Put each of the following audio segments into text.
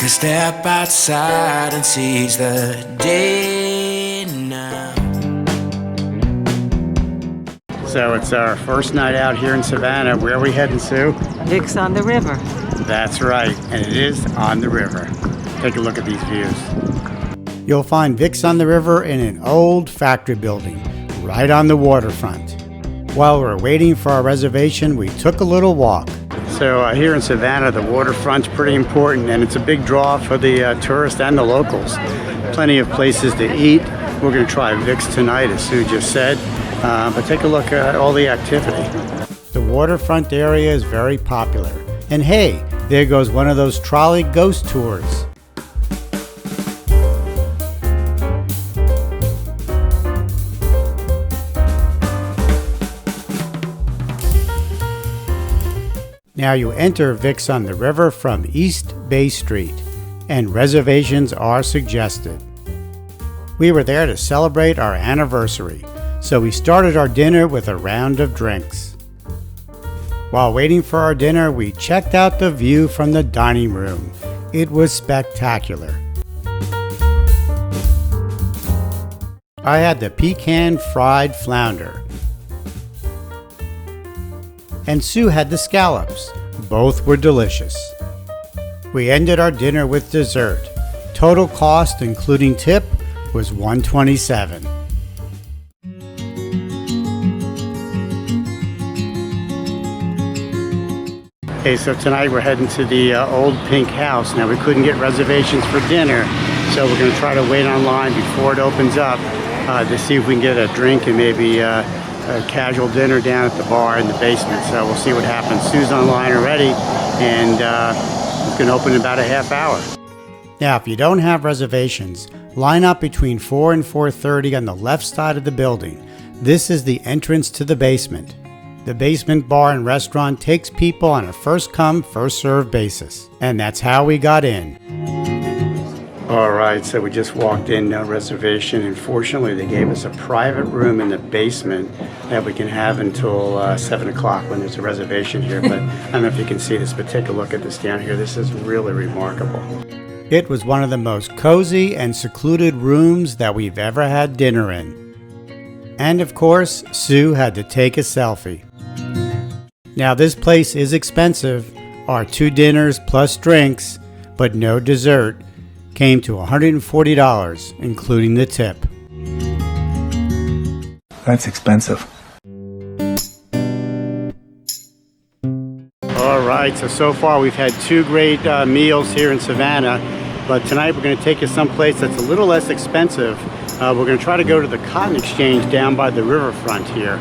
Take a step outside and seize the day now. So it's our first night out here in Savannah. Where are we heading, Sue? Vic's on the river. That's right, and it is on the river. Take a look at these views. You'll find Vic's on the river in an old factory building, right on the waterfront. While we were waiting for our reservation, we took a little walk. So here in Savannah, the waterfront's pretty important, and it's a big draw for the tourists and the locals. Plenty of places to eat. We're going to try Vic's tonight, as Sue just said. But take a look at all the activity. The waterfront area is very popular. And hey, there goes one of those trolley ghost tours. Now you enter Vic's on the river from East Bay Street, and reservations are suggested. We were there to celebrate our anniversary, so we started our dinner with a round of drinks. While waiting for our dinner, we checked out the view from the dining room. It was spectacular. I had the pecan fried flounder, and Sue had the scallops. Both were delicious. We ended our dinner with dessert. Total cost, including tip, was $127. Okay, so tonight we're heading to the Olde Pink House. Now we couldn't get reservations for dinner, so we're going to try to wait online before it opens up to see if we can get a drink and maybe a casual dinner down at the bar in the basement. So we'll see what happens. Sue's online already, and it's going to open in about a half hour. Now, if you don't have reservations, line up between 4 and 4:30 on the left side of the building. This is the entrance to the basement. The basement bar and restaurant takes people on a first-come, first-served basis. And that's how we got in. All right, so we just walked in, no reservation. Unfortunately, they gave us a private room in the basement that we can have until 7 o'clock when there's a reservation here. But I don't know if you can see this, but take a look at this down here. This is really remarkable. It was one of the most cozy and secluded rooms that we've ever had dinner in. And of course, Sue had to take a selfie. Now this place is expensive. Our 2 dinners plus drinks, but no dessert, came to $140, including the tip. That's expensive. All right, so far we've had 2 great meals here in Savannah, but tonight we're going to take you someplace that's a little less expensive. We're going to try to go to the Cotton Exchange down by the riverfront here.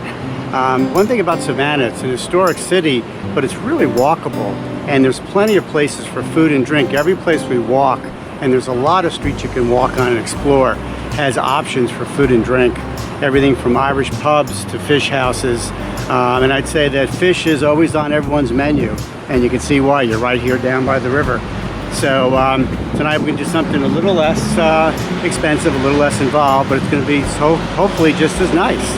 One thing about Savannah, it's an historic city, but it's really walkable, and there's plenty of places for food and drink. Every place we walk, and there's a lot of streets you can walk on and explore, has options for food and drink. Everything from Irish pubs to fish houses. And I'd say that fish is always on everyone's menu, and you can see why. You're right here down by the river. So tonight we're going to do something a little less expensive, a little less involved, but it's going to be hopefully just as nice.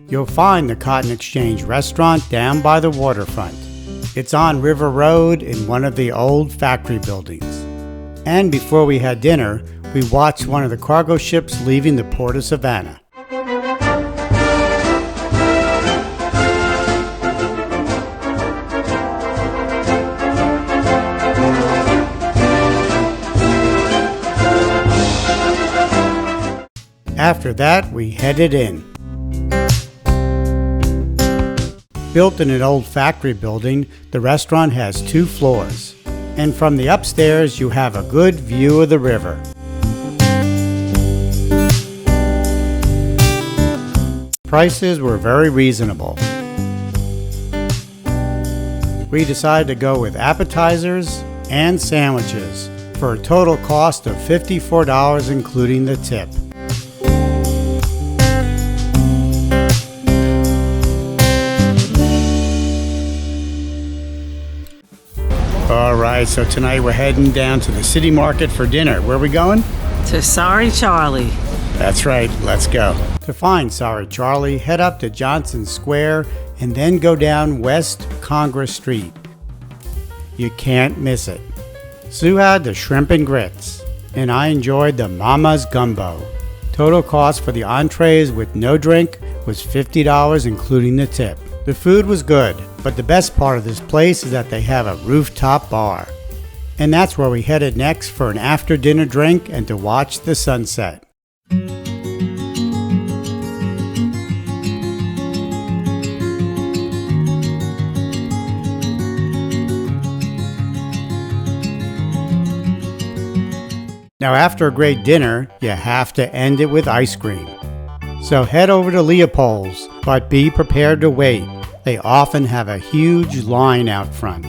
You'll find the Cotton Exchange restaurant down by the waterfront. It's on River Road in one of the old factory buildings. And before we had dinner, we watched one of the cargo ships leaving the port of Savannah. After that, we headed in. Built in an old factory building, the restaurant has 2 floors. And from the upstairs, you have a good view of the river. Prices were very reasonable. We decided to go with appetizers and sandwiches for a total cost of $54, including the tip. All right, so tonight we're heading down to the city market for dinner. Where are we going? To Sorry Charlie. That's right, let's go. To find Sorry Charlie, head up to Johnson Square and then go down West Congress Street. You can't miss it. Sue had the shrimp and grits, and I enjoyed the Mama's Gumbo. Total cost for the entrees with no drink was $50 including the tip. The food was good, but the best part of this place is that they have a rooftop bar. And that's where we headed next for an after-dinner drink and to watch the sunset. Now after a great dinner, you have to end it with ice cream. So head over to Leopold's, but be prepared to wait. They often have a huge line out front.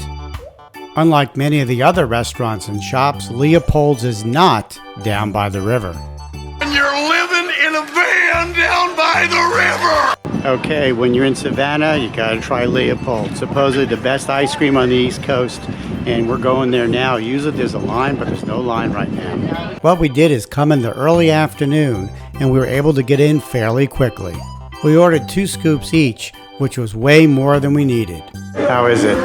Unlike many of the other restaurants and shops, Leopold's is not down by the river. And you're living in a van down by the river! Okay, when you're in Savannah, you gotta try Leopold. Supposedly the best ice cream on the East Coast, and we're going there now. Usually there's a line, but there's no line right now. What we did is come in the early afternoon, and we were able to get in fairly quickly. We ordered 2 scoops each, which was way more than we needed. How is it?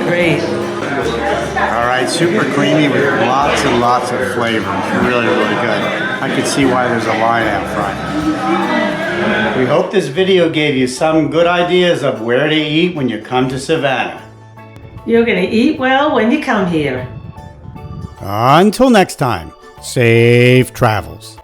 Great. All right, super creamy with lots and lots of flavor. Really, really good. I could see why there's a line out front. We hope this video gave you some good ideas of where to eat when you come to Savannah. You're going to eat well when you come here. Until next time, safe travels.